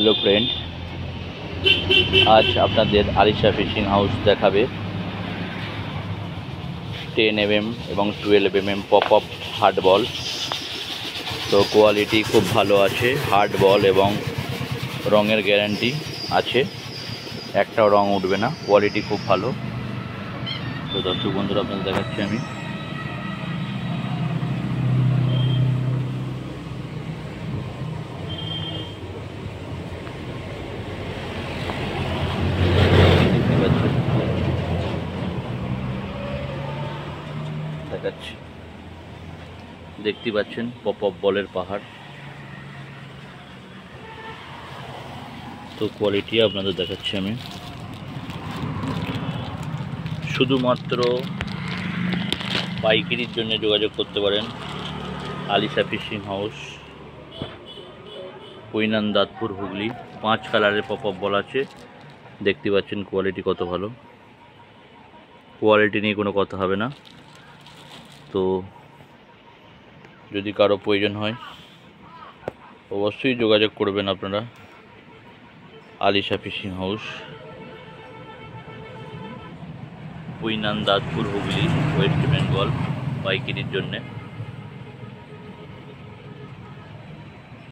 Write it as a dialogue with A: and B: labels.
A: Hello friend, আজ আপনাদের Alisha fishing house দেখাবে 10 mm এবং 12 mm পপ আপ হার্ড বল। তো কোয়ালিটি খুব ভালো আছে, হার্ড বল এবং রঙের গ্যারান্টি আছে, একটাও রং উঠবে না, কোয়ালিটি খুব ভালো। তো দর্শক বন্ধুরা, আপনাদের দেখাচ্ছি আমি। দেখাচ্ছি, দেখতে পাচ্ছেন পপ আপ বলের পাহাড়। তো কোয়ালিটি আপনাদের দেখাচ্ছি আমি। শুধুমাত্র পাইকারির জন্য যোগাযোগ করতে পারেন। আলিশা ফিশিং হাউস, কুইনান দাঁতপুর, হুগলি। 5 কালারের পপ আপ বল আছে, দেখতে পাচ্ছেন কোয়ালিটি কত ভালো। কোয়ালিটি নিয়ে কোনো কথা হবে না। তো যদি কারো প্রয়োজন হয় অবশ্যই যোগাযোগ করবেন আপনারা। আলিশা ফিশিং হাউস, কুইনান দাঁতপুর, হুগলি, ওয়েস্ট বেঙ্গল, পাইকারির জন্যে।